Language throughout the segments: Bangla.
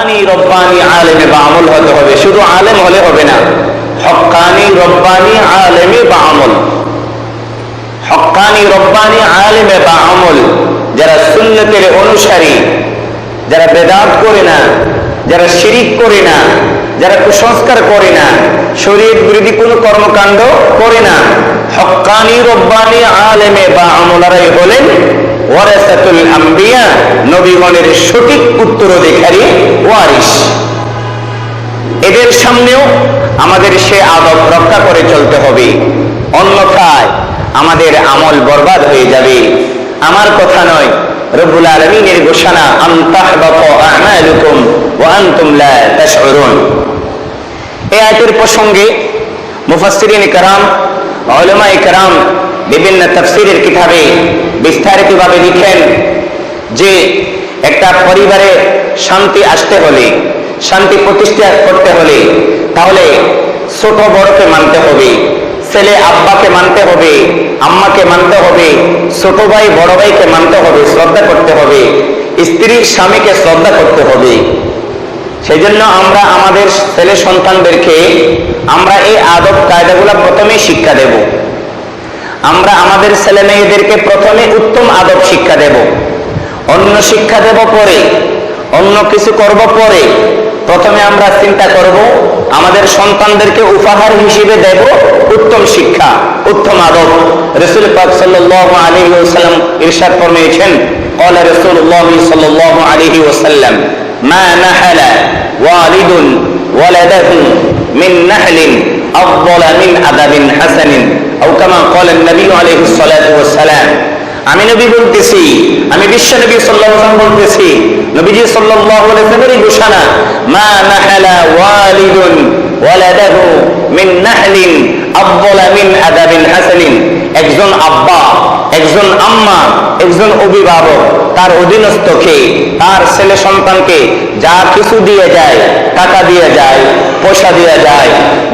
হক্কানি রব্বানি আলেমে বা আমল হতে হবে, শুধু আলেম হলে হবে না, হক্কানি রব্বানি আলেমে বা আমল। হক্কানি রব্বানি আলেমে বা আমল, যারা সুন্নতের অনুসারী, যারা বেদাত করে না, যারা শিরিক করে না, যারা কুসংস্কার করে না, শরীয়ত বিরোধী কোনো কর্মকাণ্ড করে না, হক্কানি রব্বানি আলেমে বা আমলারাই হলেন ওয়ারাসাতুল আম্বিয়া, নবীগণের সঠিক উত্তরাধিকারী ওয়ারিস। এদের সামনেও আমাদের সে আদব রক্ষা করে চলতে হবে, অন্যথায় আমাদের আমল বরবাদ হয়ে যাবে। আমার কথা নয়, রব্বুল আলামিনের ঘোষণা, আন তাহবাতা আমালুকুম ওয়া আনতুম লা তাশউরুন। এই আয়াতের প্রসঙ্গে মুফাসসিরিন কিরাম, উলামায়ে কিরাম বিভিন্ন তাফসীরের কিতাবে বিস্তারিতভাবে লিখেন যে একটা পরিবারে শান্তি আসতে হলে, শান্তি প্রতিষ্ঠা করতে হলে, তাহলে ছোট বড়কে মানতে হবে, ছেলে আব্বাকে মানতে হবে, আম্মাকে মানতে হবে, ছোট ভাই বড় ভাইকে মানতে হবে, শ্রদ্ধা করতে হবে, স্ত্রী স্বামীকে শ্রদ্ধা করতে হবে। সেই জন্য আমরা আমাদের ছেলে সন্তানদেরকে আমরা এই আদব কায়দাগুলো প্রথমে শিক্ষা দেব। আমরা আমাদের ছেলে মেয়েদেরকে প্রথমে উত্তম আদব শিক্ষা দেব, অন্য শিক্ষা দেব পরে, অন্য কিছু করব পরে। প্রথমে আমরা চিন্তা করব আমাদের সন্তানদেরকে উপহার হিসেবে দেব উত্তম শিক্ষা, উত্তম আদব। রাসূল পাক সাল্লাল্লাহু আলাইহি ওয়াসাল্লাম ইরশাদ ফরমিয়েছেন, قال رسول الله صلى الله عليه وسلم ما نحل والد ولده من نحل أفضل من أدب حسن أو كما قال النبي عليه الصلاة والسلام। আমি নবী বলতেছি, আমি বিশ্ব নবী সাল্লাল্লাহু আলাইহি ওয়াসাল্লাম বলতেছি, নবীজি সাল্লাল্লাহু আলাইহি ওয়াসাল্লামের ঘোষণা, মা নাহালা ওয়ালিদুন ওয়ালাদাহু মিন নাহলিন আফদালা মিন আদাবিন হাসানিন। একজন আব্বা, একজন আম্মা, একজন অভিভাবক তার অধীনস্থকে, তার ছেলে সন্তানকে যা কিছু দিয়ে যায়, টাকা দিয়ে যায়, পয়সা দিয়ে যায়,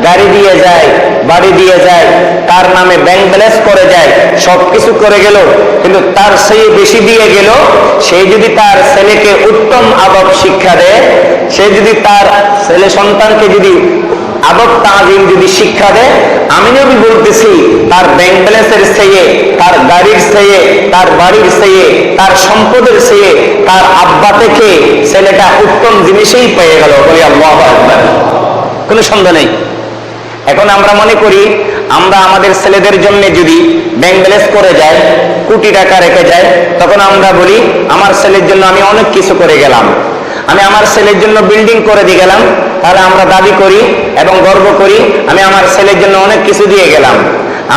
গাড়ি দিয়ে যায়, বাড়ি দিয়ে যায়, তার নামে ব্যাংক ব্যালেন্স করে যায়, সবকিছু করে গেল, কিন্তু তার সেই বেশি দিয়ে গেল, সে যদি তার ছেলেকে উত্তম আদব শিক্ষা দেয়, সে যদি তার ছেলে সন্তানকে যদি আদব তাজিম যদি শিক্ষা দেয়, আমি নবী বলতেছি তার ব্যাংক ব্যালেন্সের চেয়ে, তার গাড়ির চেয়ে, তার বাড়ির চেয়ে, তার সম্পদের চেয়ে তার আব্বা থেকে ছেলেটা উত্তম জিনিসই পেয়ে গেল। বলি আল্লাহু আকবার, কোনো সন্দেহ নেই। এখন আমরা মনে করি আমরা আমাদের ছেলেদের জন্য যদি ব্যাংক ব্যালেন্স করে যায়, কোটি টাকা রেখে যায়, তখন আমরা বলি আমার ছেলের জন্য আমি অনেক কিছু করে গেলাম, আমি আমার ছেলের জন্য বিল্ডিং করে দিয়ে গেলাম। তাহলে আমরা দাবি করি এবং গর্ব করি আমি আমার ছেলের জন্য অনেক কিছু দিয়ে গেলাম।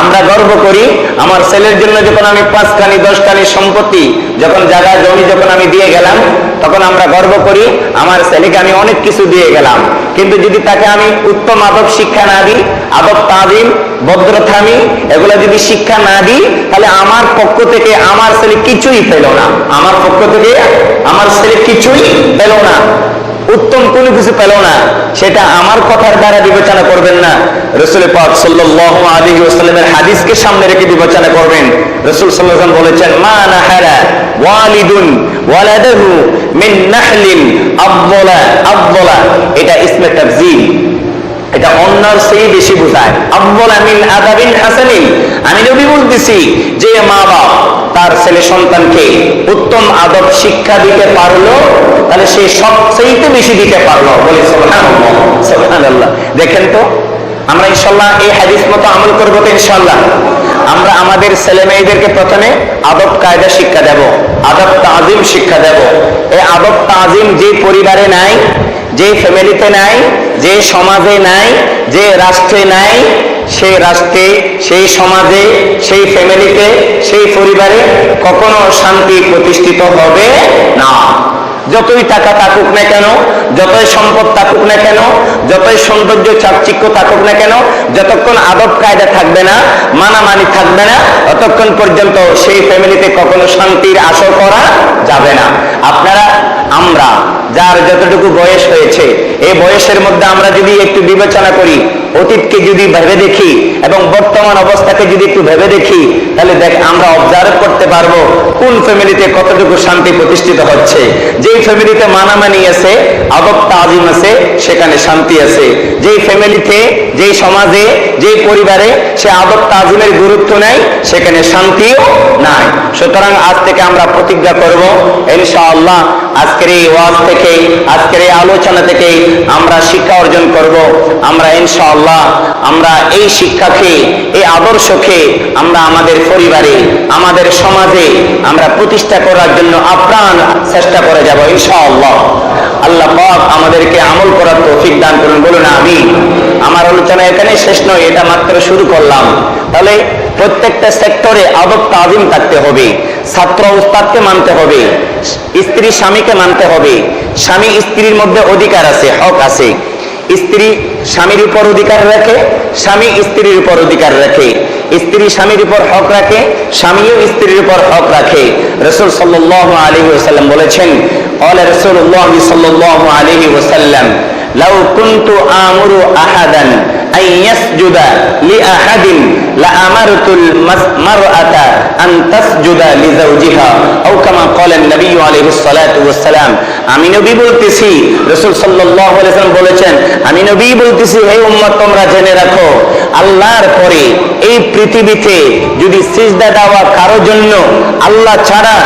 আমরা গর্ব করি আমার ছেলের জন্য যখন আমি 5 কানি 10 কানি সম্পত্তি, যখন জায়গা জমি যখন আমি দিয়ে গেলাম, তখন আমরা গর্ব করি আমার ছেলেকে আমি অনেক কিছু দিয়ে গেলাম। কিন্তু যদি তাকে আমি উত্তম আদব শিক্ষা না দিই, আদব তাজিম, ভদ্রতামি এগুলো যদি শিক্ষা না দিই, তাহলে আমার পক্ষ থেকে আমার ছেলে কিছুই পেল না, আমার পক্ষ থেকে আমার ছেলে কিছুই পেল না, উত্তম কোনো কিছু পেল না। সেটা আমার কথার দ্বারা বিবেচনা করবেন না, রাসূল পাক সাল্লাল্লাহু আলাইহি ওয়াসাল্লামের হাদিসকে সামনে রেখে বিবেচনা করবেন। রাসূল সাল্লাল্লাহু আলাইহি ওয়াসাল্লাম বলেছেন, মা নাহারা ওয়ালিদুন ওয়ালাদাহু মিন নাহলিন আফদালা। এটা ইসমে তাফজিল, এটা অন্যর চেয়ে বেশি বোঝায়। আফদালা মিন আদাবিন হাসানিন, আমি নবী বলতেছি যে মা বাপ তার ছেলে সন্তানকে উত্তম আদব শিক্ষা দিতে পারলো, তাহলে সে সবচেয়ে বেশি দিতে পারলো। বলি সুবহানাল্লাহ, সুবহানাল্লাহ। দেখেন তো, আমরা ইনশাআল্লাহ এই হাদিস মতো আমল করবো তো ইনশাআল্লাহ। আমরা আমাদের ছেলে মেয়েদেরকে প্রথমে আদব কায়দা শিক্ষা দেব, আদব তাজিম শিক্ষা দেব। এই আদব তাজিম যে পরিবারে নাই, যে ফ্যামিলিতে নাই, যে সমাজে নাই, যে রাষ্ট্রে নাই, সেই রাষ্ট্রে, সেই সমাজে, সেই ফ্যামিলিতে, সেই পরিবারে কখনো শান্তি প্রতিষ্ঠিত হবে না। যতই টাকা থাকুক না কেন, যতই সম্পদ থাকুক না কেন, যতই সৌন্দর্য চাকচিক্য থাকুক না কেন, যতক্ষণ আদব কায়দা থাকবে না, মানামানি থাকবে না, ততক্ষণ পর্যন্ত সেই ফ্যামিলিতে কখনো শান্তির আশা করা যাবে না। আপনারা আমরা যার যতটুকু বয়স হয়েছে, এই বয়সের মধ্যে আমরা যদি একটু বিবেচনা করি, অতীতকে যদি ভেবে দেখি এবং বর্তমান অবস্থাকে যদি একটু ভেবে দেখি, তাহলে আমরা অবজার্ভ করতে পারবো কোন ফ্যামিলিতে কতটুকু শান্তি প্রতিষ্ঠিত হচ্ছে। যেই ফ্যামিলিতে মানামানি আছে, আদব তাজিম আছে, সেখানে শান্তি আছে। যেই ফ্যামিলিতে, যেই সমাজে, যেই পরিবারে সে আদব তাজিমের গুরুত্ব নেই, সেখানে শান্তিও নাই। সুতরাং আজ থেকে আমরা প্রতিজ্ঞা করব, ইনশাআল্লাহ আজকের এই ওয়াজ থেকে, আজকের এই আলোচনা থেকে আমরা শিক্ষা অর্জন করব। আমরা ইনশাআল্লাহ আমরা এই শিক্ষাকে, এই আদর্শকে আমরা আমাদের পরিবারে, আমাদের সমাজে আমরা প্রতিষ্ঠা করার জন্য আপ্রাণ চেষ্টা করে যাব ইনশাআল্লাহ। আল্লাহ পাক আমাদেরকে আমল করার তৌফিক দান করুন, বলুন আমিন। আমার আলোচনা এখানে শেষ নয়, এটা মাত্র শুরু করলাম। তাহলে প্রত্যেকটা সেক্টরে আদব তাজিম থাকতে হবে, ছাত্র উস্তাদকে মানতে হবে, স্ত্রী স্বামীকে মানতে হবে। স্বামী স্ত্রীর মধ্যে অধিকার আছে, হক আছে। স্ত্রী স্বামীর উপর অধিকার রাখে, স্বামী স্ত্রীর উপর অধিকার রাখে। স্ত্রী স্বামীর উপর হক রাখে, স্বামীও স্ত্রীর উপর হক রাখে। রাসূল সাল্লাল্লাহু আলাইহি ওয়াসাল্লাম বলেছেন, ক্বালা রাসূলুল্লাহ সাল্লাল্লাহু আলাইহি ওয়াসাল্লাম, লাউ কুনতু আমুরু আহাদান আন ইয়াসজুদা লিআহাদিন লাআমারতুল মারআতা আন তাসজুদা লিজাওজিহা আও কামা ক্বালা নবী আলাইহিস সালাতু ওয়াস সালাম। আমি নবী বলতেছি, রাসূল সাল্লাল্লাহু আলাইহি ওয়াসাল্লাম বলেছেন, আমি নবী বলতেছি, হে উম্মত তোমরা জেনে রাখো, আল্লাহর পরে এই পৃথিবীতে যদি সিজদা দেওয়া কারো জন্য, আল্লাহ ছাড়া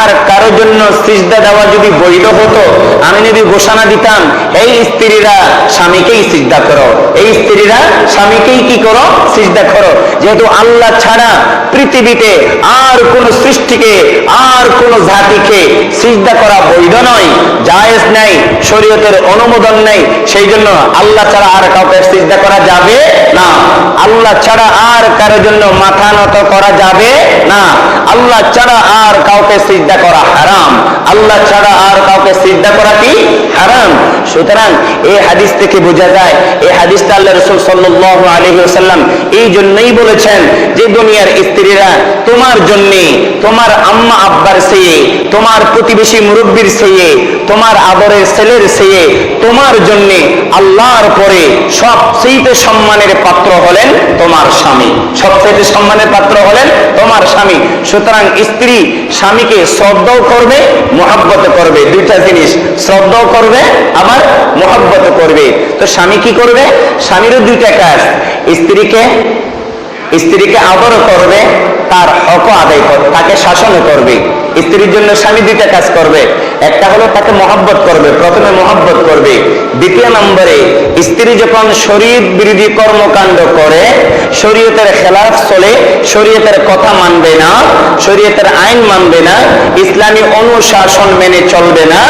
আর কারো জন্য সিজদা দেওয়া যদি বৈধ হতো, আমি নবী ঘোষণা দিতাম, এই স্ত্রীরা স্বামীকেই সিজদা করো, এই স্ত্রীরা স্বামীকেই কি করো, সিজদা করো। যেহেতু আল্লাহ ছাড়া পৃথিবীতে আর কোন সৃষ্টিকে, আর কোন জাতিকে সিজদা করা বৈধ নয়, জায়েজ নাই, শরীয়তের অনুমোদন নেই, সেই জন্য আল্লাহ ছাড়া আর কাউকে সিজদা করা যাবে না। আল্লাহ ছাড়া আর কারো জন্য মাথা নত করা যাবে না। আল্লাহ ছাড়া আর কাউকে সিজদা করা হারাম। আল্লাহ ছাড়া আর কাউকে সিজদা করা কি হারাম। সুতরাং এই হাদিস থেকে বোঝা যায়, এই হাদিসটা আল্লাহ রাসূল সাল্লাল্লাহু আলাইহি ওয়াসাল্লাম এই জন্যই বলেছেন যে দুনিয়ার স্ত্রীরা তোমার জন্য, তোমার আম্মা আব্বার চেয়ে, তোমার প্রতিবেশী মুরব্বীর চেয়ে, তোমার আদরের ছেলের চেয়ে তোমার জন্য আল্লাহর পরে সবচেয়ে সম্মানের পাত্র হলেন তোমার স্বামী। সবচেয়ে সম্মানের পাত্র হলেন তোমার স্বামী। সুতরাং স্ত্রী স্বামীকে শ্রদ্ধাও করবে, মহব্বত করবে। দুইটা জিনিস, শ্রদ্ধাও করবে আবার মহব্বত করবে। তো স্বামী কি করবে? স্বামীরও দুইটা কাজ, স্ত্রীকে আদরও করবে, তার হকও আদায় করবে, তাকে শাসনও করবে। স্ত্রীর জন্য স্বামী দুইটা কাজ করবে, একটা হলো তাকে মহব্বত করবে, প্রথমে মহব্বত করবে। দ্বিতীয় নম্বরে স্ত্রী যখন শরীয়ত বিরোধী কর্মকাণ্ড করে, শরীয়তের খেলাফ চলে, শরীয়তের কথা মানবে না, শরীয়তের আইন মানবে না, ইসলামী অনুশাসন মেনে চলবে না,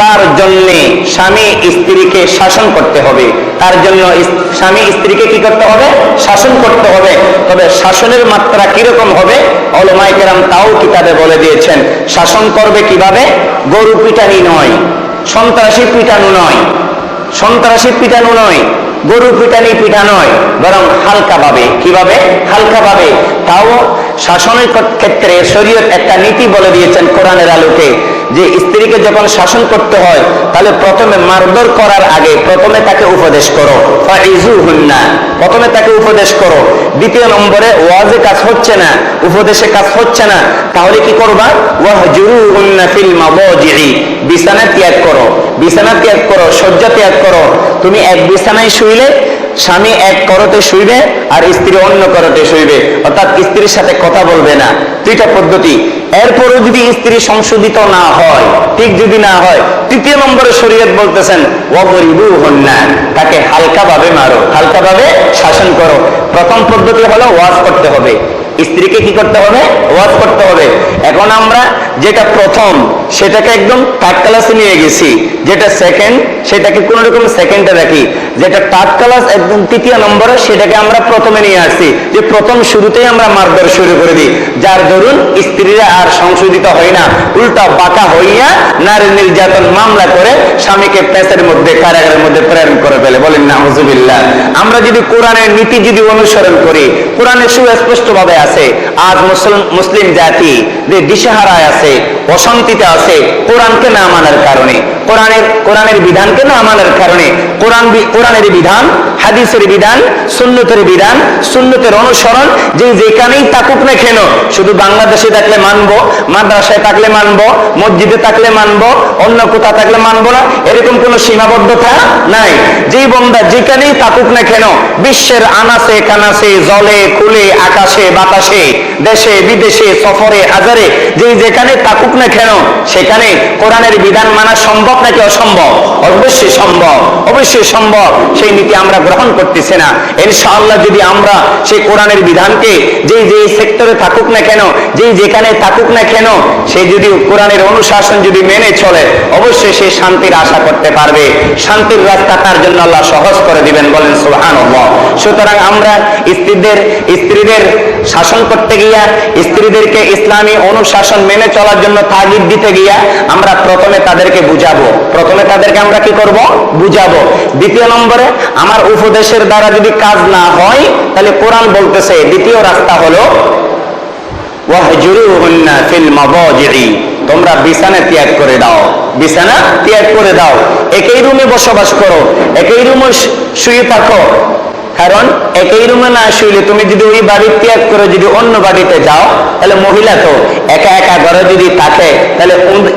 তার জন্যে স্বামী স্ত্রীকে শাসন করতে হবে। তার জন্য স্বামী স্ত্রীকে কি করতে হবে? শাসন করতে হবে। তবে শাসনের মাত্রা কিরকম হবে উলামায়ে কেরাম তাও কিতাবে বলে দিয়েছেন। শাসন করবে কিভাবে? গরু পিটানি নয়, সন্ত্রাসী পিটানো নয়, সন্ত্রাসী পিটানো নয়, গরু পিটানি পিঠা নয়, বরং হালকা ভাবে। কিভাবে? হালকা ভাবে। তাও শাসনের ক্ষেত্রে শরীয়ত একটা নীতি বলে দিয়েছেন কোরআনের আলোকে, যে স্ত্রীকে যখন শাসন করতে হয় তাহলে প্রথমে মারধর করার আগে প্রথমে তাকে উপদেশ করো, ফাইজুহুন্না, প্রথমে তাকে উপদেশ করো। দ্বিতীয় নম্বরে ওয়াজে কাজ হচ্ছে না, উপদেশে কাজ হচ্ছে না, তাহলে কি করবা? ওয়াহজুরুহুন্না ফিল মাদাজি'i, বিছানা ত্যাগ করো, বিছানা ত্যাগ করো, শয্যা ত্যাগ করো। তুমি এক বিছানায় শুইলে স্বামী এক করতে শুইবে আর স্ত্রী অন্য করতে শুইবে, অর্থাৎ স্ত্রীর সাথে কথা বলবে না। দুইটা পদ্ধতি। এরপরও যদি স্ত্রী সংশোধিত না হয়, ঠিক যদি না হয়, তৃতীয় নম্বরে শরীয়ত বলতেছেন ওয়াদরিবুহুন্না, তাকে হালকা ভাবে মারো, হালকা ভাবে শাসন করো। প্রথম পদ্ধতি হলো ওয়াজ করতে হবে, স্ত্রীকে কি করতে হবে? ওয়াজ করতে হবে। এখন আমরা যেটা প্রথম সেটাকে একদম থার্ড ক্লাসে নিয়ে গেছি, যেটা সেকেন্ড সেটাকে কোন রকম সেকেন্ডে রাখি। যেটা থার্ড ক্লাস একদম তৃতীয় নম্বরে, সেটাকে আমরা প্রথমে নিয়ে আসছি, যে প্রথম শুরুতেই আমরা মারধর শুরু করে দিই, যার দরুন স্ত্রীরা আর সংশোধিত হয় না, উল্টা বাঁকা হইয়া নারী নির্যাতন মামলা করে স্বামীকে পেঁচের মধ্যে, কারাগারের মধ্যে প্রেরণ করে ফেলে। বলেন নাউজুবিল্লাহ। আমরা যদি কোরআনের নীতি যদি অনুসরণ করি, কোরআনে সুস্পষ্ট ভাবে আছে, আজ মুসলিম জাতি যে দিশাহারায় আছে, অশান্তিতে আছে, কোরআনকে না মানার কারণে, কোরআনের বিধানকে না মানার কারণে। কোরআনের বিধান, হাদিসের বিধান, সুন্নতের বিধান, সুন্নতের অনুসরণ যে যেখানেই থাকুক না কেন, শুধু বাংলাদেশে থাকলে মানবো, মাদ্রাসায় থাকলে মানবো, মসজিদে থাকলে মানবো, অন্য কোথাও থাকলে মানবো না, এরকম কোন সীমাবদ্ধতা নাই। যেই বন্দা যেখানেই থাকুক না কেন, বিশ্বের আনাচে কানাচে, জলে কুলে, আকাশে বাতাসে, দেশে বিদেশে, সফরে হাজারে, যেখানে থাকুক না কেন, সেখানে কোরআনের বিধান মানা সম্ভব নাকি অসম্ভব? অবশ্যই সম্ভব, অবশ্যই সম্ভব। সেই নীতি আমরা গ্রহণ করতেছি না। ইনশাআল্লাহ যদি আমরা সেই কোরআনের বিধানকে যে সেক্টরে থাকুক না কেন, যেখানে থাকুক না কেন, সে যদি কোরআনের অনুশাসন যদি মেনে চলে, অবশ্যই সে শান্তির আশা করতে পারবে। শান্তির রাস্তা তার জন্য আল্লাহ সহজ করে দিবেন। বলেন সুবহানাল্লাহ। সুতরাং আমরা স্ত্রীদের শাসন করতে গিয়া, স্ত্রীদেরকে ইসলামী অনুশাসন মেনে চলার জন্য তাগিদ দিতে গিয়া আমরা প্রথমে তাদেরকে বুঝাবো। প্রথমে তাদেরকে আমরা কি করব? বুঝাবো। দ্বিতীয় নম্বরে, আমার উপদেশের দ্বারা যদি কাজ না হয়, তাহলে কোরআন বলতেছে দ্বিতীয় রাস্তা হলো ওয়াহজুরুহুন্না ফিল মাদাজি'i, তোমরা বিছানা ত্যাগ করে দাও, বিছানা ত্যাগ করে দাও। একই রুমে বসবাস করো, একই রুমে শুয়ে থাকো। কারণ একই রুমে না শুইলে, তুমি যদি ওই বাড়ি ত্যাগ করে যদি অন্য বাড়িতে যাও, তাহলে মহিলা তো একা একা ঘরে যদি থাকে, তাহলে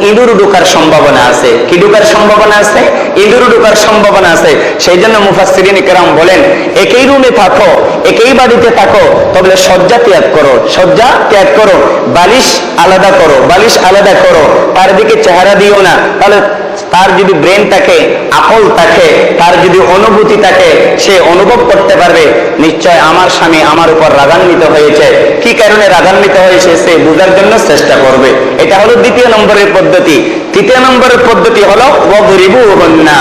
ইঁদুর ঢোকার সম্ভাবনা আছে। কি ঢোকার সম্ভাবনা আছে? ইঁদুর ঢোকার সম্ভাবনা আছে। সেই জন্য মুফাসসিরিন কেরাম বলেন, একই রুমে থাকো, একই বাড়িতে থাকো, তবে শয্যা ত্যাগ করো, শয্যা ত্যাগ করো, বালিশ আলাদা করো, বালিশ আলাদা করো, তার দিকে চেহারা দিও না। তাহলে তার যদি ব্রেন থাকে, আকল থাকে, তার যদি অনুভূতি থাকে, সে অনুভব করতে পারবে নিশ্চয় আমার স্বামী আমার উপর রাগান্বিত হয়েছে, কি কারণে রাগান্বিত হয়েছে সে বোঝার জন্য চেষ্টা করবে। এটা হলো দ্বিতীয় নম্বরের পদ্ধতি। তৃতীয় নম্বরের পদ্ধতি হলো ওয়াদরিবুহুন্না।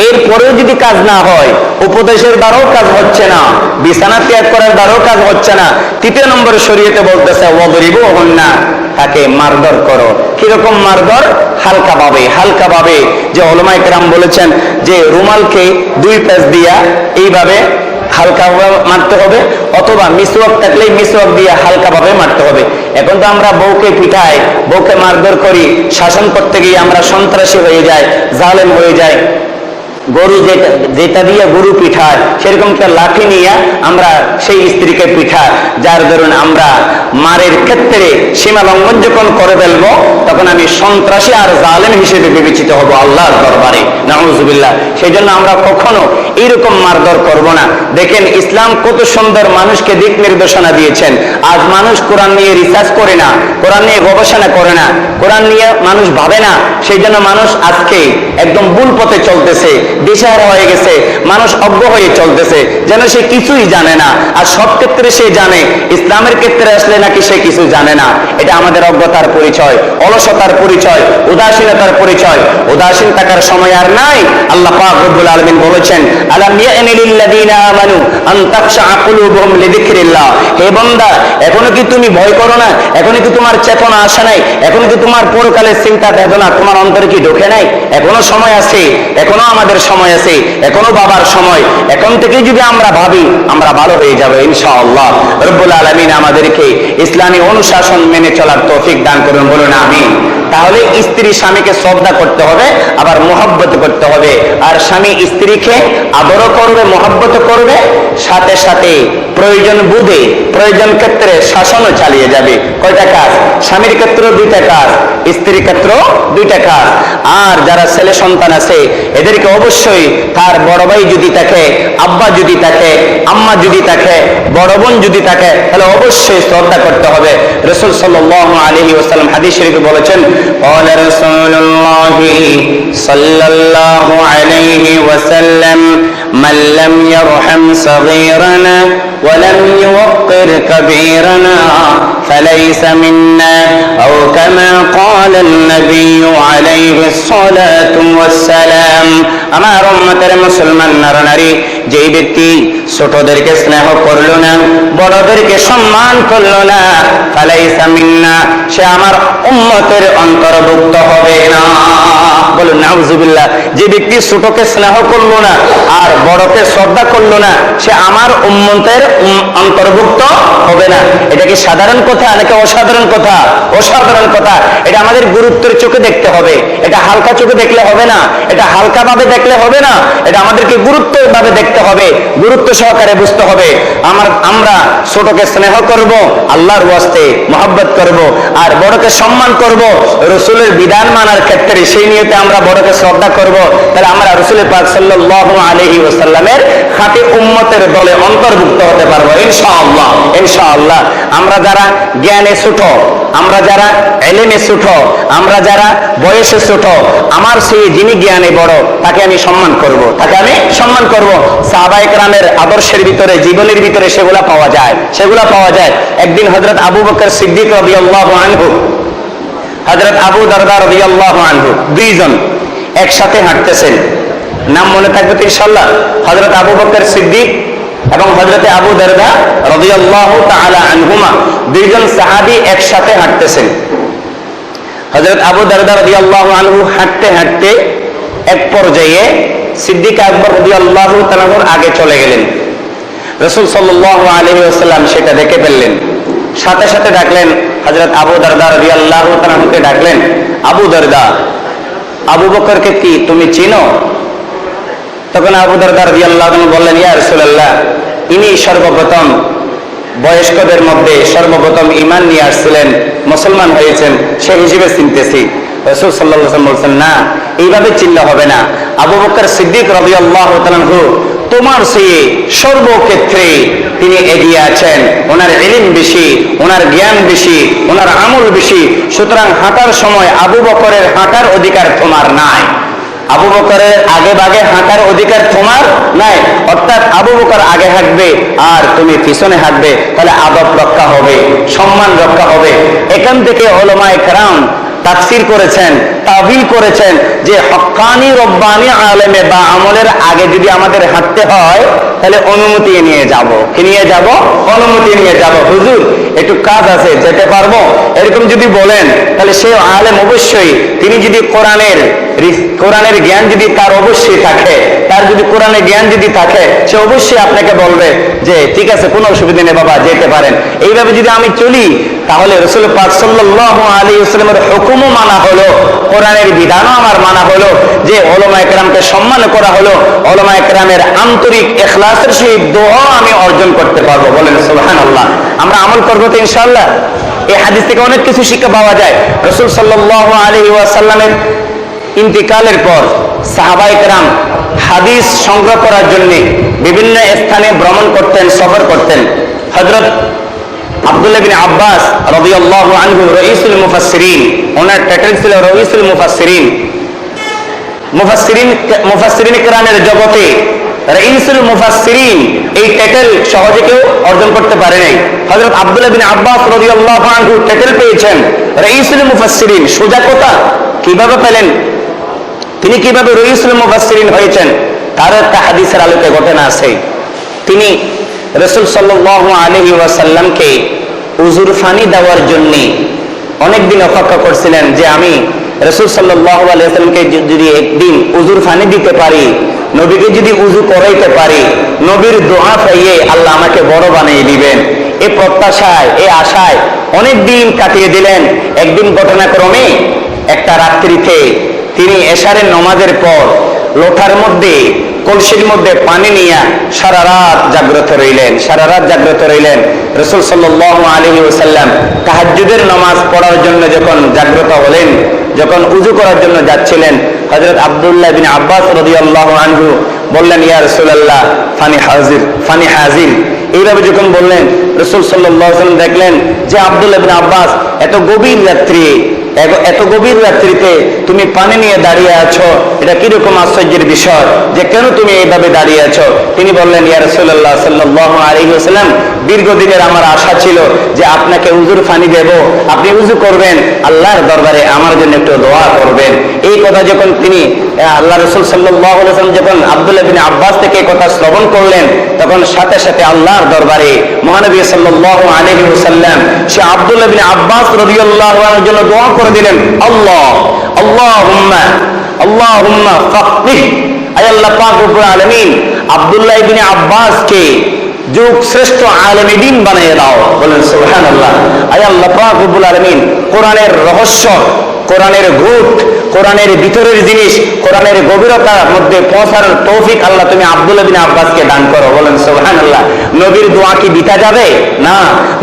এরপরেও যদি কাজ না হয়, উপদেশের দ্বারাও কাজ হচ্ছে না, বিছানা ত্যাগ করার দ্বারাও কাজ হচ্ছে না, তৃতীয় নম্বরে শরীয়তে বলতেছে ওয়াদরিবুহুন্না, তাকে মারধর করো। কিরকম মারধর? হালকা ভাবে, হালকা ভাবে। যে উলামায়ে কেরাম বলেছেন যে রুমালকে দুই প্যাচ দিয়া এইভাবে হালকা মারতে হবে, অথবা মিসওয়াক থাকলে মিসওয়াক দিয়ে হালকা ভাবে মারতে হবে। এখন তো আমরা বউকে পিটাই, বউকে মারধর করি, শাসন করতে গিয়ে আমরা সন্ত্রাসী হয়ে যাই, জালেম হয়ে যাই। গরু যেটা দিয়ে গরু পিঠায়, সেরকম একটা লাঠি নিয়ে আমরা সেই স্ত্রীকে পিঠাই, যার দরুন আমরা মারের ক্ষেত্রে সীমা লঙ্ঘন যখন করে ফেলবো, তখন আমি সন্ত্রাসী আর জালেম হিসেবে বিবেচিত হব আল্লাহর দরবারে। নাউজুবিল্লাহ। সেই জন্য আমরা কখনো এইরকম মারধর করব না। দেখেন ইসলাম কত সুন্দর মানুষকে দিক নির্দেশনা দিয়েছেন। আজ মানুষ কোরআন নিয়ে রিসার্চ করে না, কোরআন নিয়ে গবেষণা করে না, কোরআন নিয়ে মানুষ ভাবে না। সেই জন্য মানুষ আজকে একদম ভুল পথে চলতেছে, দিশাহারা হয়ে গেছে, মানুষ অজ্ঞ হয়ে চলতেছে, যেন সে কিছুই জানে না। আর সব ক্ষেত্রে সে জানে, ইসলামের ক্ষেত্রে আসলে নাকি সে কিছু জানে না। এটা আমাদের অজ্ঞতার পরিচয়, অলসতার পরিচয়, উদাসীনতার পরিচয়। উদাসীন থাকার সময় আর নাই। আল্লাহ পাক রব্বুল আলামিন বলেছেন, আলাম ইয়ানি লিল্লাযীনা আমানু আন তাখশা কুলুবুহুম লিযিকরিল্লাহ। হে বান্দা, এখনো কি তুমি ভয় করো না? এখনো কি তোমার চেতনা আসে নাই? এখনো কি তোমার পরকালের চিন্তা বেদনা তোমার অন্তরে কি ঢোকে নাই? এখনো সময় আছে, এখনো আমাদের সময় আছে, এখনো বাবার সময়। এখন থেকে যদি আমরা ভাবি, আমরা ভালো হয়ে যাবে ইনশাআল্লাহ। রব্বুল আলামিন আমাদেরকে ইসলামী অনুশাসন মেনে চলার তৌফিক দান করুন, বলুন আমিন। তাহলে স্ত্রী স্বামীকে শ্রদ্ধা করতে হবে, আবার মহব্বত করতে হবে। আর স্বামী স্ত্রীকে আদরও করবে, মহব্বত করবে, সাথে সাথে প্রয়োজন বুঝে প্রয়োজন ক্ষেত্রে শাসনও চালিয়ে যাবে। কয়টা কাজ? স্বামীর ক্ষেত্রেও দুইটা কাজ, স্ত্রীর ক্ষেত্রেও দুইটা কাজ। আর যারা ছেলে সন্তান আছে, এদেরকে অবশ্যই তার বড় ভাই যদি থাকে, আব্বা যদি থাকে, আম্মা যদি থাকে, বড় বোন যদি থাকে, তাহলে অবশ্যই শ্রদ্ধা করতে হবে। রাসূল সাল্লাল্লাহু আলাইহি ওয়াসাল্লাম হাদিস শরীফে বলেছেন, قال رسول الله صلى الله عليه وسلم من لم يرحم صغيرنا ولم يوقر كبيرنا فليس منا أو كما قال النبي عليه الصلاة والسلام আমার উম্মতের মুসলমান নরনারী যেই ব্যক্তি ছোটদেরকে স্নেহ করলো না, বড়দেরকে সম্মান করলো না, ফালাইসা মিন্না, সে আমার উম্মতের অন্তর্ভুক্ত হবে না। বলুন নাউজুবিল্লাহ। যে ব্যক্তি ছোটকে স্নেহ করলো না আর বড়কে শ্রদ্ধা করলো না, সে আমার উম্মতের অন্তর্ভুক্ত হবে না। এটা কি সাধারণ কথা নাকি অসাধারণ কথা? অসাধারণ কথা। এটা আমাদের গুরুত্বের চোখে দেখতে হবে, এটা হালকা চোখে দেখলে হবে না, এটা হালকা ভাবে দেখলে হবে না, এটা আমাদেরকে গুরুত্বের ভাবে দেখতে হবে, গুরুত্ব সহকারে বুঝতে হবে। আমরা ছোটকে স্নেহ করব আল্লাহর ওয়াস্তে, মহব্বত করব, আর বড়কে সম্মান করব রাসূলের বিধান মানার ক্ষেত্রে, সেই নিয়তে আমরা বড়কে শ্রদ্ধা করব। তাহলে আমরা রাসূল পাক সাল্লাল্লাহু আলাইহি ওয়াসাল্লামের খাঁটি উম্মতের দলে অন্তর্ভুক্ত হতে পারবো ইনশাআল্লাহ। ইনশাআল্লাহ। আমরা যারা জ্ঞানে ছোট, আমরা যারা ইলমে ছোট, আমরা যারা বয়সে ছোট, আমার সেই যিনি জ্ঞানে বড় তাকে আমি সম্মান করব, তাকে আমি সম্মান করব। সাহাবায়ে কেরামের আদর্শের ভিতরে, জীবনের ভিতরে সেগুলা পাওয়া যায়, সেগুলা পাওয়া যায়। একদিন হযরত আবু বকর সিদ্দিক রাদিয়াল্লাহু আনহু, হযরত আবু দারদা রাদিয়াল্লাহু আনহু, দুইজন একসাথে হাঁটতেছেন। নাম মনে থাকবে তো ইনশাআল্লাহ? হযরত আবু বকর সিদ্দিক এবং হযরত আবু দারদা রাদিয়াল্লাহু তাআলা আনহুমা, দুইজন সাহাবী একসাথে হাঁটতেছেন। হযরত আবু দারদা রাদিয়াল্লাহু আনহু হাঁটতে হাঁটতে এক পর্যায়ে সিদ্দিক আকবর রাদিয়াল্লাহু তাআলার আগে চলে গেলেন। রাসূল সাল্লাল্লাহু আলাইহি ওয়াসাল্লাম সেটা দেখে ফেললেন, সাথে সাথে ডাকলেন হযরত আবু দারদা রাদিয়াল্লাহু তাআলাকে, ডাকলেন, আবু দারদা, আবু বকরকে কি তুমি চিনো? তখন আবু দারদা রাদিয়াল্লাহু আনহু বললেন, ইয়া রাসূলুল্লাহ, ইনি সর্বপ্রথম বয়স্কদের মধ্যে সর্বপ্রথম ঈমান নিয়ে আসছিলেন, মুসলমান হয়েছেন, সেই হিসেবে চিনতেছি। রাসূল সাল্লাল্লাহু আলাইহি ওয়াসাল্লাম বলছেন, না, এইভাবে চিনলে হবে না। আবু বকর সিদ্দিক রাদিয়াল্লাহু তাআলা আনহু তোমার চেয়ে সর্বক্ষেত্রে তিনি এগিয়ে আছেন, ওনার ইলম বেশি, ওনার জ্ঞান বেশি, ওনার আমল বেশি। সুতরাং হাঁটার সময় আবু বকরের হাঁটার অধিকার তোমার নাই, আবু বকরের আগে ভাগে হাঁটার অধিকার তোমার নাই। অর্থাৎ আবু বকর আগে হাঁটবে আর তুমি পিছনে হাঁটবে, তাহলে আদব রক্ষা হবে, সম্মান রক্ষা হবে। এখান থেকে উলামায়ে কেরাম তাফসীর করেছেন, তাবিল করেছেন যে হক্কানি রব্বানি আলেমে বা আমলের আগে যদি আমাদের হাঁটতে হয় তাহলে অনুমতি নিয়ে যাব। কি নিয়ে যাব? অনুমতি নিয়ে যাব। হুজুর একটু কাজ আছে, যেতে পারবো, এরকম যদি বলেন তাহলে সে আলেম অবশ্যই, তিনি যদি কোরআনের জ্ঞান যদি তার অবশ্যই থাকে, তার যদি কোরআনের জ্ঞান যদি থাকে, সে অবশ্যই আপনাকে বলবে যে ঠিক আছে, কোনো অসুবিধা নেই বাবা, যেতে পারেন। এইভাবে যদি আমি চলি তাহলে রাসূল পাক সাল্লাল্লাহু আলাইহি ওয়াসাল্লামের হুকুমও মানা হলো, কোরআনের বিধানও আমার মানা হলো, যে উলামায়ে কেরামকে সম্মান করা হলো, উলামায়ে কেরামের আন্তরিক ইখলাসের সহিত দোয়া আমি অর্জন করতে পারবো। বলেন সুবহানাল্লাহ। আমরা আমল করবো তো ইনশাআল্লাহ। এই হাদিস থেকে অনেক কিছু শিক্ষা পাওয়া যায়। রাসূল সাল্লাল্লাহু আলাইহি ওয়াসাল্লামের ইন্তিকালের পর সাহাবায়ে কেরাম হাদিস সংগ্রহ করার জন্য বিভিন্ন স্থানে ভ্রমণ করতেন, সফর করতেন। হযরত আব্দুল্লাহ বিন আব্বাস রাদিয়াল্লাহু আনহু রাইসুল মুফাসসিরিন, ওনার টাইটেল ছিল রাইসুল মুফাসসিরিন। মুফাসসিরিন কেরামের জগতে রাইসুল মুফাসসিরিন এই টাইটেল সহজে কেউ অর্জন করতে পারে নাই। হযরত আব্দুল্লাহ বিন আব্বাস রাদিয়াল্লাহু আনহু টাইটেল পেয়েছেন রাইসুল মুফাসসিরিন। সোজা কথা, কিভাবে পেলেন, তিনি কিভাবে রাইসুল মুফাসসিরিন হয়েছেন, তার একটা হাদিসের আলোকে ঘটনা আছে। তিনি রাসূল সাল্লাল্লাহু আলাইহি ওয়াসাল্লামকে উযুর পানি দেওয়ার জন্য অনেকদিন অপেক্ষা করছিলেন, যে আমি রাসূল সাল্লাল্লাহু আলাইহি ওয়াসাল্লামকে যদি একদিন উযুর পানি দিতে পারি, নবীকে যদি উযু করাইতে পারি, নবীর দোয়া পাইয়ে আল্লাহ আমাকে বড় বানিয়ে দিবেন, এই প্রত্যাশায়, এই আশায় অনেক দিন কাটিয়ে দিলেন। একদিন ঘটনাক্রমে একটা রাত্রিতে তিনি এশারের নামাজের পর লোটার মধ্যে, কলসির মধ্যে পানি নিয়ে সারা রাত জাগ্রত রইলেন, সারা রাত জাগ্রত রইলেন। রাসূল সাল্লাল্লাহু আলাইহি ওয়াসাল্লাম তাহাজ্জুদের নামাজ পড়ার জন্য যখন জাগ্রত হলেন, যখন উযু করার জন্য যাচ্ছিলেন, হযরত আব্দুল্লাহ বিন আব্বাস রাদিয়াল্লাহু আনহু বললেন, ইয়া রাসূলুল্লাহ, ফানি হাজির, ফানি হাজির। এইভাবে যখন বললেন, রাসূল সাল্লাল্লাহু আলাইহি ওয়াসাল্লাম দেখলেন যে আব্দুল্লাহ বিন আব্বাস এত গভীর রাত্রি এত গভীর রাত্রিতে তুমি পানি নিয়ে দাঁড়িয়ে আছো, এটা কিরকম আশ্চর্যের বিষয় যে কেন তুমি এইভাবে দাঁড়িয়ে আছো? তিনি বললেন, ইয়া রাসূলুল্লাহ সাল্লাল্লাহু আলাইহি ওয়াসাল্লাম, দীর্ঘদিনের আমার আশা ছিল যে আপনাকে উযুর পানি দেব, আপনি উযু করবেন, আল্লাহর দরবারে আমার জন্য একটু দোয়া করবেন। এই কথা যখন তিনি আল্লাহ রাসূল সাল্লাল্লাহু আলাইহি ওয়াসাল্লাম যখন আব্দুল্লাহ ইবনে আব্বাস থেকে এই কথা শ্রবণ করলেন, তখন সাথে সাথে আল্লাহর দরবারে মহানবী সাল্লাল্লাহু আলাইহি ওয়াসাল্লাম সে আব্দুল্লাহ ইবনে আব্বাস রাদিয়াল্লাহু আনহুর জন্য দোয়া করে দিলেন, আল্লাহুম্মা ফাক্কিহ, আয় আল্লাহ পাক রব্বুল আলামিন আব্দুল্লাহ ইবনে আব্বাসকে যুগ শ্রেষ্ঠ আলেম দ্বীন বানিয়ে দাও। বলেন সুবহানাল্লাহ। আয় আল্লাহ পাক রব্বুল আলামিন কোরআনের রহস্য, কোরআনের গুট, কোরআনের ভিতরের জিনিস, কোরআনের গভীরতার মধ্যে পৌঁছার তৌফিক আল্লাহ তুমি আব্দুল্লাহ বিন আব্বাসকে দান করো। বলেন সুবহানাল্লাহ। নবীর দোয়া কি বিতা যাবে? না,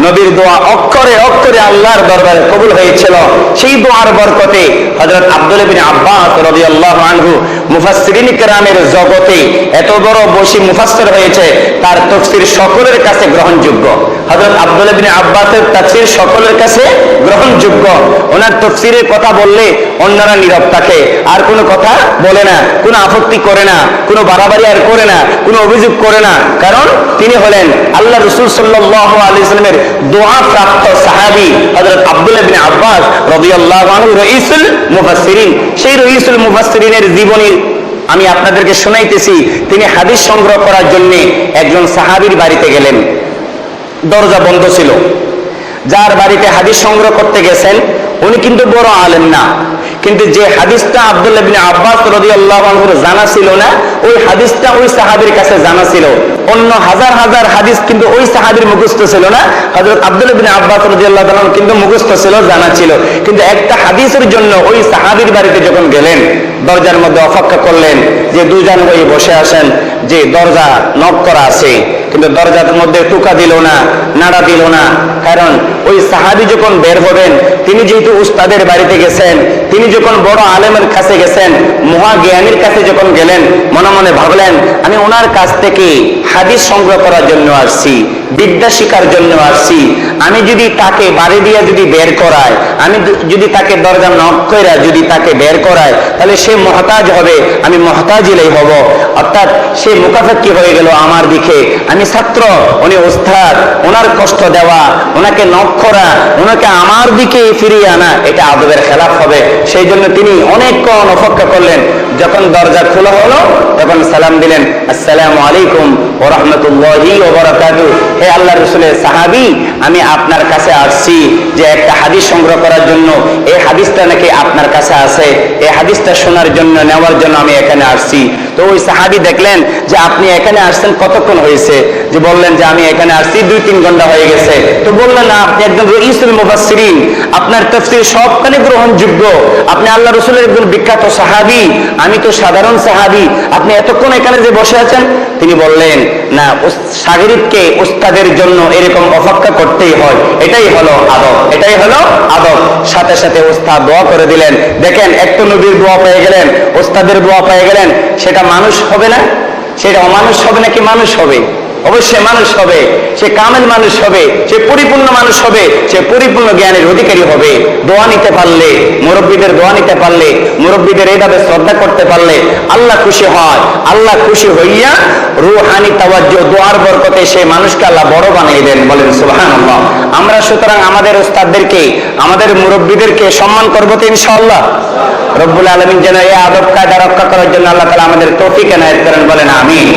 নবীর দোয়া অক্ষরে অক্ষরে আল্লাহর দরবারে কবুল হয়েছিল। সেই দোয়ার বরকতে হযরত আব্দুল্লাহ বিন আব্বাস রাদিয়াল্লাহু আনহু মুফাসসিরিন কেরামের জগতে এত বড় বসি মুফাসসির হয়েছে, তার তাফসীর সকলের কাছে গ্রহণযোগ্য। হযরত আব্দুল্লাহ বিন আব্বাসের তাফসীর সকলের কাছে গ্রহণযোগ্য। ওনার তাফসীরের কথা বললে অন্যরা নীরব থাকে, আর কোনো কথা বলে না, কোনো আপত্তি করে না, কোনো বাড়াবাড়ি আর করে না, কোনো অভিযোগ করে না, কারণ তিনি হলেন আল্লাহ রাসূল সাল্লাল্লাহু আলাইহি ওয়াসাল্লামের দোয়া প্রাপ্ত সাহাবী হযরত আব্দুল্লাহ বিন আব্বাস রাদিয়াল্লাহু আনহু রাইসুল মুফাসসিরিন। সেই রাইসুল মুফাসসিরিনের জীবনী আমি আপনাদেরকে শোনাইতেছি। তিনি হাদিস সংগ্রহ করার জন্য একজন সাহাবীর বাড়িতে গেলেন। দরজা বন্ধ ছিল। যার বাড়িতে হাদিস সংগ্রহ করতে গেছেন উনি কিন্তু বড় আলেম না, কিন্তু যে হাদিসটা আব্দুল্লাহ বিন আব্বাস রাদিয়াল্লাহু আনহুর জানা ছিল না, ওই হাদিসটা ওই সাহাবীর কাছে জানা ছিল। অন্য হাজার হাজার হাদিস কিন্তু ওই সাহাবীর মুখস্থ ছিল না, হযরত আব্দুল্লাহ বিন আব্বাস রাদিয়াল্লাহু আনহু কিন্তু মুখস্থ ছিল, জানা ছিল। কিন্তু একটা হাদিসের জন্য ওই সাহাবীর বাড়িতে যখন গেলেন, দরজার মধ্যে অপেক্ষা করলেন যে দুজন হয়ে বসে আসেন, যে দরজা নক করা আছে, কিন্তু দরজার মধ্যে টুকা দিল না, নাড়া দিল না। কারণ ওই সাহাবী যখন বের হবেন, তিনি যেহেতু উস্তাদের বাড়িতে গেছেন, তিনি যখন বড় আলেমের কাছে গেছেন, মহাজ্ঞানীর কাছে যখন গেলেন, মনে মনে ভাবলেন আমি ওনার কাছ থেকে হাদিস সংগ্রহ করার জন্য আসছি, বিদ্যা শিখার জন্য আসছি। আমি যদি তাকে বাড়ি দিয়ে যদি বের করায়, আমি যদি তাকে দরজা নক কইরা যদি তাকে বের করায়, তাহলে সে মুহতাজ হবে, আমি মুহতাজিলাই হব। অর্থাৎ সে মুখাফেক্ষি হয়ে গেল আমার দিকে। আমি ছাত্র, উনি উস্তাদ, ওনার কষ্ট দেওয়া, ওনাকে নক করা, ওনাকে আমার দিকে ফিরিয়ে আনা, এটা আদবের খেলাফ হবে। সেই জন্য তিনি অনেকক্ষণ অপেক্ষা করলেন। যখন দরজা খোলা হলো তখন সালাম দিলেন, আসসালামু আলাইকুম ওয়া রাহমাতুল্লাহি ওয়া বারাকাতুহু। হে আল্লাহর রাসূলের সাহাবী, আমি আপনার কাছে আসছি যে একটা হাদিস সংগ্রহ করার জন্য। এই হাদিসটা নাকি আপনার কাছে আছে, এই হাদিসটা শোনার জন্য, নেওয়ার জন্য আমি এখানে আসছি। তো ওই সাহাবী দেখলেন যে আপনি এখানে আসছেন কতক্ষণ হয়েছে? যে বললেন যে আমি এখানে আসছি 2-3 ঘন্টা হয়ে গেছে। তো বললেন না, আপনি একজন রাইসুল মুফাসসিরিন, আপনার তাফসীর সবখানে গ্রহণযোগ্য, আপনি আল্লাহ রাসূলের একজন বিখ্যাত সাহাবী, আমি তো সাধারণ সাহাবী, আপনি এতক্ষণ এখানে যে বসে আছেন? তিনি বললেন, না, শাগিরকে উস্তাদের জন্য এরকম অপেক্ষা করতেই হয়, এটাই হলো আদব, এটাই হলো আদব। সাথে সাথে উস্তাদ দোয়া করে দিলেন। দেখেন, একটু নবীর দোয়া পেয়ে গেলেন, উস্তাদের দোয়া পেয়ে গেলেন, সেটা মানুষ হবে না? সেটা অমানুষ হবে নাকি মানুষ হবে? অবশ্যই মানুষ হবে। সে কামেল মানুষ হবে, সে পরিপূর্ণ মানুষ হবে, সে পরিপূর্ণ জ্ঞানের অধিকারী হবে। দোয়া নিতে পারলে, মুরব্বীদের দোয়া নিতে পারলে, মুরব্বীদের এইভাবে শ্রদ্ধা করতে পারলে আল্লাহ খুশি হয়। আল্লাহ খুশি হইয়া রুহানি তাওয়াজ্জুহ, দোয়ার বরকতে সে মানুষকে আল্লাহ বড় বানিয়ে দেন। বলেন সুবহানাল্লাহ। আমরা সুতরাং আমাদের উস্তাদদেরকে, আমাদের মুরব্বীদেরকে সম্মান করবো তো ইনশাআল্লাহ। রব্বুল আলামিন যেন এই আদব কায়দা রক্ষা করার জন্য আল্লাহ তাআলা আমাদের তৌফিক এনায়েত করেন। বলেন আমিন।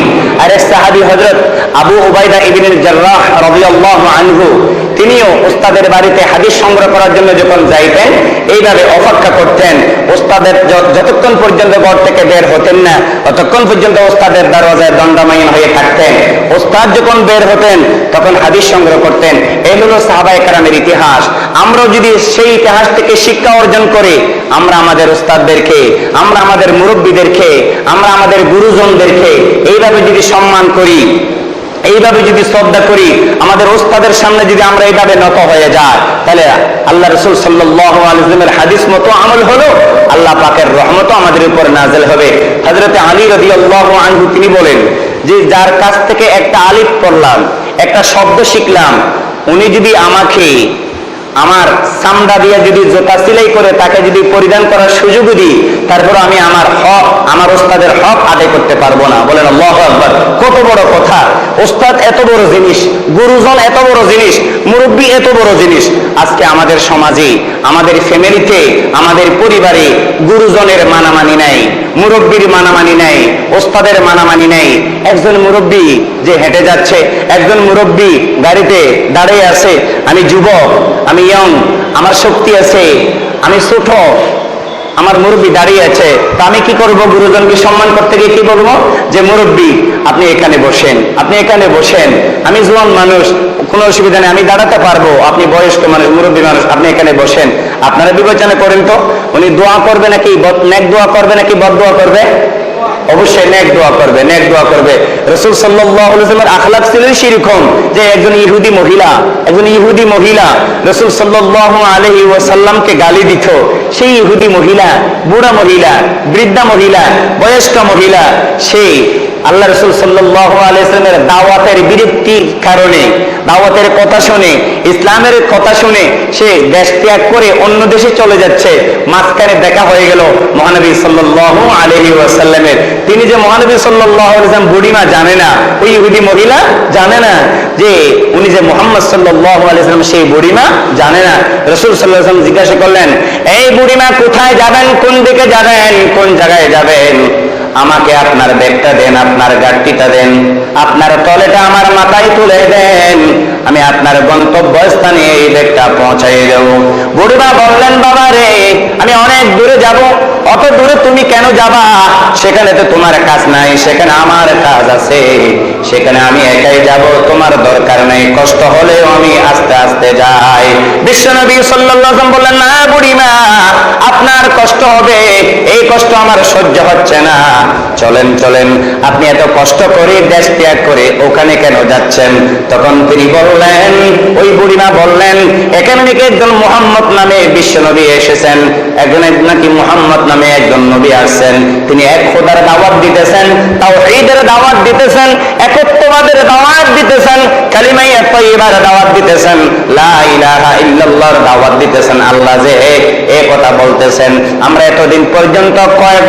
আর এক সাহাবী হযরত আবু উবাইদা ইবনে জাররাহ রাদিয়াল্লাহু আনহু, তিনিও উস্তাদের বাড়িতে হাদিস সংগ্রহ করার জন্য যখন যাইতেন, এইভাবে অপেক্ষা করতেন। উস্তাদের যতক্ষণ পর্যন্ত ঘর থেকে বের হতেন না, ততক্ষণ পর্যন্ত উস্তাদের দরজায় দণ্ডায়মান হয়ে থাকতেন। উস্তাদ যখন বের হতেন তখন হাদিস সংগ্রহ করতেন। এই হলো সাহাবায়ে কেরামের ইতিহাস। আমরাও যদি সেই ইতিহাস থেকে শিক্ষা অর্জন করে আমরা আমাদের উস্তাদদেরকে, আমরা আমাদের মুরব্বীদেরকে, আমরা আমাদের গুরুজনদেরকে এইভাবে যদি সম্মান করি, এইভাবে যদি শ্রদ্ধা করি, আমাদের ওস্তাদের সামনে যদি আমরা এইভাবে নত হয়ে যাই, তাহলে আল্লাহ রাসূল সাল্লাল্লাহু আলাইহি ওয়াসাল্লামের হাদিস মতো আমল হলো, আল্লাহ পাকের রহমতও আমাদের উপর নাযিল হবে। হযরত আলী রাদিয়াল্লাহু আনহু তিনি বলেন যে যার কাছ থেকে একটা আলিফ পড়লাম, একটা শব্দ শিখলাম, উনি যদি আমাকে আমার চামড়া দিয়ে যদি জুতা সিলাই করে তাকে যদি পরিধান করার সুযোগ দিই, তারপর আমি আমার হক, আমার ওস্তাদের হক আদায় করতে পারবো না। বলেন আল্লাহু আকবার। কত বড় কথা! ওস্তাদ এত বড় জিনিস, গুরুজন এত বড় জিনিস, মুরব্বী এত বড় জিনিস। আজকে আমাদের সমাজে, আমাদের ফ্যামিলিতে, আমাদের পরিবারে গুরুজনের মানামানি নাই, মুরব্বীর মানামানি নাই, ওস্তাদের মানামানি নাই। একজন মুরব্বী যে হেঁটে যাচ্ছে, একজন মুরব্বী গাড়িতে দাঁড়িয়ে আছে, আমি যুবক, আমি ইয়ং, আমার শক্তি আছে, আমি ছোট, আমার মুরব্বী দাঁড়িয়ে আছে, তা আমি কি করব? গুরুজনকে সম্মান করতে গিয়ে কি বলবো? যে মুরব্বী আপনি এখানে বসেন, আপনি এখানে বসেন, আমি জোয়ান মানুষ, কোনো অসুবিধা নেই, আমি দাঁড়াতে পারবো, আপনি বয়স্ক মানুষ, মুরব্বী মানুষ, আপনি এখানে বসেন। আপনারা বিবেচনা করেন তো, উনি দোয়া করবে নাকি নেক দোয়া করবে নাকি বদ দোয়া করবে? অবশ্যই নেক দোয়া করবে, নেক দোয়া করবে। রাসূল সাল্লাল্লাহু আলাইহি ওয়াসাল্লামের আখলাক ছিল সেরকম যে একজন ইহুদি মহিলা রাসূল সাল্লাল্লাহু আলাইহি ওয়াসাল্লামকে গালি দিত। সেই ইহুদি মহিলা, বুড়া মহিলা, বৃদ্ধা মহিলা, বয়স্ক মহিলা, সেই আল্লাহ রাসূল সাল্লাল্লাহু আলাইহি ওয়াসাল্লামের দাওয়াতের বিরক্তির কারণে, দাওয়াতের কথা শুনে, ইসলামের কথা শুনে সে দেশ ত্যাগ করে অন্য দেশে চলে যাচ্ছে। মাঝখানে দেখা হয়ে গেল মহানবী সাল্লাল্লাহু আলাইহি ওয়াসাল্লামের। তিনি যে মহানবী সাল্লাল্লাহু আলাইহি ওয়াসাল্লাম বুড়িমা জানে না, ওই ইহুদি মহিলা জানে না যে উনি যে মুহাম্মদ সাল্লাল্লাহু আলাইহি ওয়াসাল্লাম, সেই বুড়িমা জানে না। রাসূল সাল্লাল্লাহু আলাইহি ওয়াসাল্লাম জিজ্ঞাসা করলেন, এই বুড়িমা কোথায় যাবেন, কোন দিকে যাবেন, কোন জায়গায় যাবেন? আমাকে আপনার ব্যাগটা দেন, আপনার গাড়িটা দেন, আপনার তলেটা আমার মাথায় তুলে দেন, আমি আপনার গন্তব্যস্থানে এই ব্যাগটা পৌঁছাই দেব। বুড়িমা বললেন, বাবা রে, আমি অনেক দূরে যাব। অত দূরে তুমি কেন যাবা? সেখানে তো তোমার কাজ নাই, সেখানে আমার কাজ আছে, সেখানে আমি একাই যাব, তোমার দরকার নেই, কষ্ট হলেও আমি আস্তে আস্তে যাই। বিশ্বনবী সাল্লাল্লাহু আলাইহি ওয়াসাল্লাম বললেন, না বুড়িমা, আপনার কষ্ট হবে, এই কষ্ট আমার সহ্য হচ্ছে না, চলেন চলেন, আপনি এত কষ্ট করে দেশ ত্যাগ করে ওখানে কেন যাচ্ছেন? তখন তিনি বললেন, ওই বুড়িমা বললেন, এখানে নাকি একজন মুহাম্মদ নামে বিশ্বনবী এসেছেন, একজন নাকি মুহাম্মদ নামে একজন নবী আসছেন, তিনি এক খোদার দাওয়াত দিতেছেন, তাওহীদের দাওয়াত দিতেছেন, একত্ববাদের দাওয়াত দিতেছেন, কালিমায়ে তাইয়্যিবার দাওয়াত দিতেছেন, লা ইলাহা ইল্লাল্লাহর দাওয়াত দিতেছেন। আল্লাহ যে এই কথা বলতেছেন, আমরা এতদিন পর্যন্ত কয়েক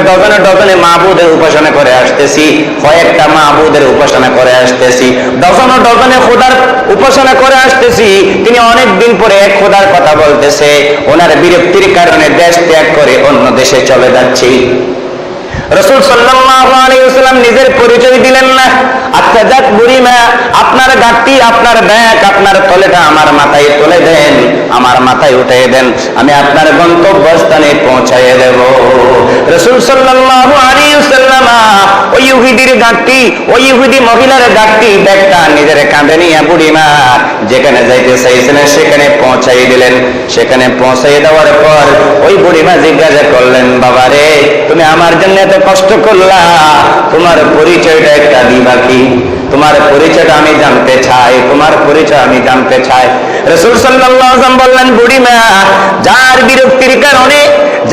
ডজনে মাবুদের উপাসনা করে আসতেছি, কয়েকটা মাবুদের উপাসনা করে আসতেছি, ডজনে খোদার উপাসনা করে আসতেছি, তিনি অনেক দিন পরে এক খোদার কথা বলতেছে, ওনার বিরক্তির কারণে দেশ ত্যাগ করে অন্য দেশে চলে যাচ্ছি। রাসূল সাল্লাল্লাহু আলাইহি ওয়াসাল্লাম নিজের পরিচয় দিলেন না। আচ্ছা যাক বুড়িমা, আপনার গাড়ি, আপনার ব্যাগ, আপনার তলেটা আমার মাথায় তুলে দেন, আমার মাথায় উঠিয়ে দেন, আমি আপনার গন্তব্যস্থানে পৌঁছাইয়ে দেব। রাসূল সাল্লাল্লাহু আলাইহি ওয়াসাল্লাম ওই ইহুদির গাড়ি, ওই ইহুদি মহিলার গাড়ি, ব্যাগটা নিজের কাঁধে নিয়ে বুড়িমা যেখানে যাইতে চাইছিলেন সেখানে পৌঁছাই দিলেন। সেখানে পৌঁছাই দেওয়ার পর ওই বুড়িমা জিজ্ঞাসা করলেন, বাবা রে, তুমি আমার জন্য এত কষ্ট করলা, তোমার পরিচয়টা একটা দিবা কি? তোমার পরিচয়টা আমি জানতে চাই, তোমার পরিচয় আমি জানতে চাই। রাসূল সাল্লাল্লাহু আলাইহি ওয়াসাল্লাম বললেন, বুড়িমা, যার বিরক্তির কারণে,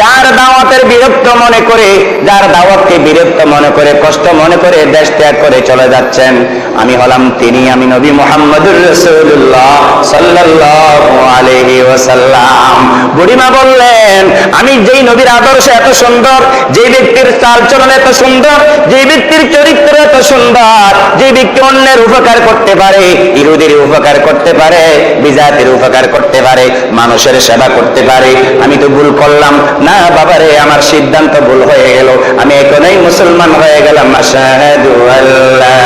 যার দাওয়াতের বিরক্ত মনে করে, যার দাওয়াতকে বিরক্ত মনে করে, কষ্ট মনে করে দেশ ত্যাগ করে চলে যাচ্ছেন, আমি হলাম তিনি, আমি নবী মুহাম্মদুর রাসূলুল্লাহ সাল্লাল্লাহু আলাইহি ওয়াসাল্লাম। বুড়িমা বললেন, আমি যেই নবীর আদর্শ এত সুন্দর, যে ব্যক্তির চালচলন এত সুন্দর, যে ব্যক্তির চরিত্র এত সুন্দর, যে ব্যক্তি অন্যের উপকার করতে পারে, ইহুদির উপকার করতে পারে, বিজাতির উপকার করতে পারে, মানুষের সেবা করতে পারে, আমি তো ভুল করলাম না বাবারে, আমার সিদ্ধান্ত ভুল হয়ে গেল, আমি এখনই মুসলমান হয়ে গেলাম। আশহাদু আল্লা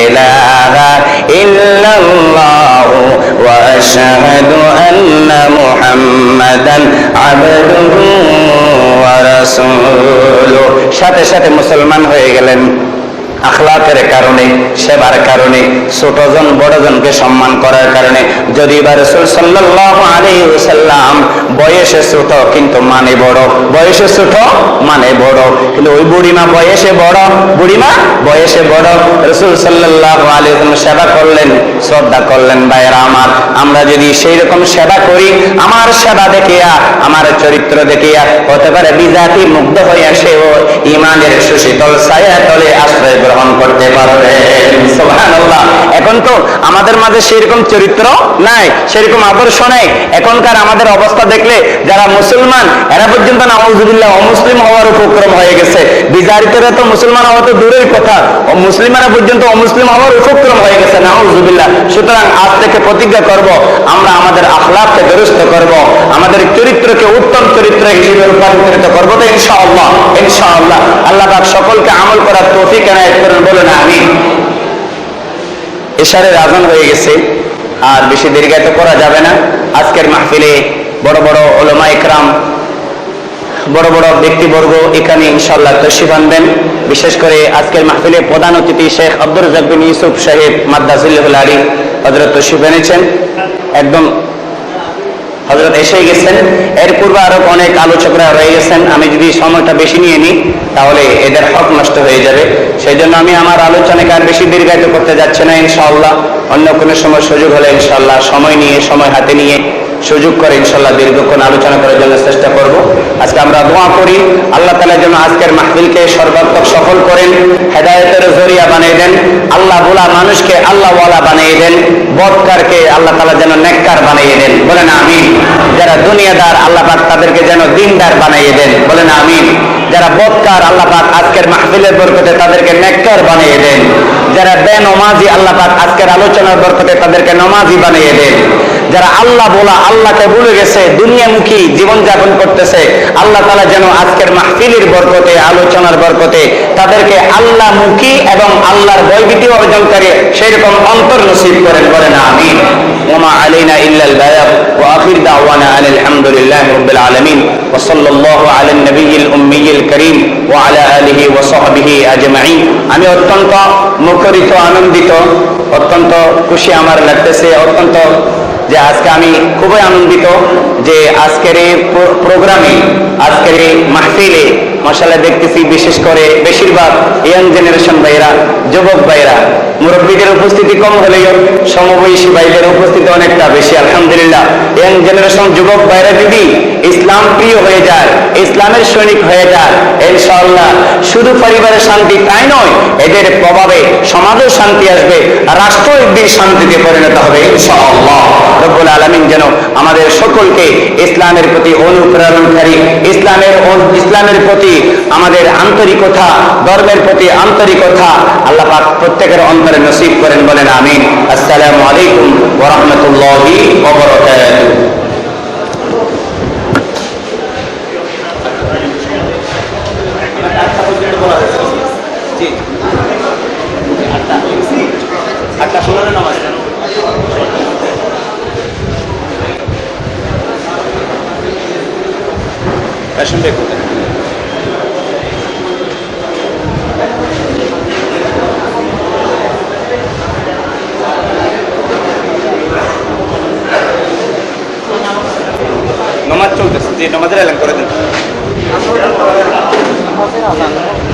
ইলাহা ইল্লাল্লাহু ওয়া আশহাদু আন্না মুহাম্মাদান আবদুহু ওয়া রাসূলুহু। সাথে সাথে মুসলমান হয়ে গেলেন। আখলাকের কারণে, সেবার কারণে, ছোটজন বড়জনকে সম্মান করার কারণে। যদি বা রাসূল সাল্লাল্লাহু আলাইহি ওয়াসাল্লাম বয়সে ছোট কিন্তু মানে বড়, বয়সে ছোট মানে বড়, কিন্তু ওই বুড়িমা বয়সে বড়, বুড়িমা বয়সে বড়। রাসূল সাল্লাল্লাহু আলাইহি ওয়াসাল্লাম সেবা করলেন, শ্রদ্ধা করলেন। ভাইয়েরা আমার, আমরা যদি সেই রকম সেবা করি, আমার সেবা দেখিয়া, আমার চরিত্র দেখিয়া হতে পারে বিজাতি মুগ্ধ হইয়া সেও ঈমানের সুশীতল ছায়া তলে আশ্রয় গ্রহণ করতে পারবেন। সুবহানাল্লাহ। এখন তো আমাদের মাঝে সেরকম চরিত্র নাই, সেরকম আদর্শ নাই। এখনকার আমাদের অবস্থা দেখলে যারা মুসলমান এরা পর্যন্ত নাউযুবিল্লাহ অমুসলিম হওয়ার উপক্রম হয়ে গেছে। বিজারিতরা তো মুসলমান হওয়া তো দূরের কথা, মুসলিমারা পর্যন্ত অমুসলিম হওয়ার উপক্রম হয়ে গেছে, নাউযুবিল্লাহ। সুতরাং আজ থেকে প্রতিজ্ঞা করব, আমরা আমাদের আখলাককে দুরুস্ত করব, আমাদের চরিত্রকে উত্তম চরিত্র হিসেবে রূপান্তরিত করব তো ইনশাআল্লাহ। ইনশাআল্লাহ আল্লাহ পাক সকলকে আমল করার তৌফিক এনায়েত করেন, বলেন আমিন। ইশারের আযান হয়ে গেছে, আর বেশি দীর্ঘায়িত করা যাবে না। আজকের মাহফিলে বড় বড় উলামা ইকরাম, বড় বড় ব্যক্তিবর্গ এখানে ইনশাআল্লাহ তশরিফ আনবেন। বিশেষ করে আজকের মাহফিলে প্রধান অতিথি শেখ আব্দুর রাজ্জাক বিন ইউসুফ সাহেব মাদ্দাজিল্লাহুল আলী হযরত তশরিফ এনেছেন, একদম হযরত এসেই গেছেন। এর পূর্বে আরো অনেক আলোচকরা রয়ে গেছেন। আমি যদি সময়টা বেশি নিয়ে নিই তাহলে এদের হক নষ্ট হয়ে যাবে, সেই জন্য আমি আমার আলোচনাকে আর বেশি দীর্ঘায়িত করতে যাচ্ছি না। ইনশাআল্লাহ অন্য কোনো সময় সুযোগ হলে ইনশাআল্লাহ সময় নিয়ে, সময় হাতে নিয়ে সুযোগ করে ইনশাআল্লাহ দীর্ঘক্ষণ আলোচনা করার জন্য চেষ্টা করব। আজকে আমরা দোয়া করি আল্লাহ তাআলা যেন আজকের মাহফিলকে সর্বাত্মক সফল করেন, হেদায়েতের জরিয়া বানিয়ে দেন, আল্লাহ বলা মানুষকে আল্লাহ ওয়ালা বানিয়ে দেন, বদকারকে আল্লাহ তাআলা যেন নেককার বানিয়ে দেন, বলেন আমিন। যারা দুনিয়াদার আল্লাহ পাক তাদেরকে যেন দিনদার বানিয়ে দেন, বলেন আমিন। যারা বদকার আল্লাহ পাক আজকের মাহফিলের বরকতে তাদেরকে নেককার বানিয়ে দেন। যারা বেনমাজি আল্লাহ পাক আজকের আলোচনার বরকতে তাদেরকে নমাজি বানিয়ে দেন। যারা আল্লাহ বলা, আল্লাহকে ভুলে গেছে, দুনিয়ামুখী জীবন যাপন করতেছে, আল্লাহ তাআলা যেন আজকের মাহফিলের বরকতে, আলোচনার বরকতে তাদেরকে আল্লাহমুখী এবং আল্লাহর ভয়ভীতি অর্জনকারী সেরকম অন্তর নসিব করেন, বলেন আমিন। ওমা আলাইনা ইল্লাল বালাগ ওয়া আখির দাওয়ানা আনিল হামদুলিল্লাহি রাব্বিল আলামিন ওয়া সাল্লাল্লাহু আলান নবিয়্যিল উম্মিয়্যিল কারীম ওয়া আলা আলিহি ওয়া সাহবিহি আজমাইন। আমি অত্যন্ত মুখরিত, আনন্দিত, অত্যন্ত খুশি আমার লাগতেছে, অত্যন্ত যে আজকে আমি খুবই আনন্দিত যে আজকের এই প্রোগ্রামে, আজকের এই মাহফিলে মাশাআল্লাহ দেখতেছি বিশেষ করে বেশিরভাগ ইয়াং জেনারেশন ভাইরা, যুবক ভাইরা, মুরব্বীদের উপস্থিতি কম হলেও সমবয়সী ভাইদের উপস্থিতি অনেকটা বেশি, আলহামদুলিল্লাহ। ইয়াং জেনারেশন যুবক ভাইরা যদি ইসলাম প্রিয় হয়ে যায়, ইসলামের সৈনিক হয়ে যায়, ইনশাআল্লাহ শুধু পরিবারের শান্তি তাই নয়, এদের প্রভাবে সমাজের শান্তি আসবে, রাষ্ট্র একদিন শান্তিতে পরিণত হবে ইনশাআল্লাহ। রব্বুল আলামিন যেন আমাদের সকলকে ইসলামের প্রতি অনুপ্রেরণকারী, ইসলামের প্রতি আমাদের আন্তরিকতা, ধর্মের প্রতি আন্তরিকতা আল্লাহ পাক প্রত্যেকের অন্তরে নসিব করেন, বলেন আমিন। আসসালামু আলাইকুম ওয়া রাহমাতুল্লাহি ওয়া বারাকাতুহু। শুনবে কোথায়? নমাজ চলতেছে, যে নমাজের এলান করে দেন।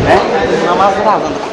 হ্যাঁ, নামাজের আযান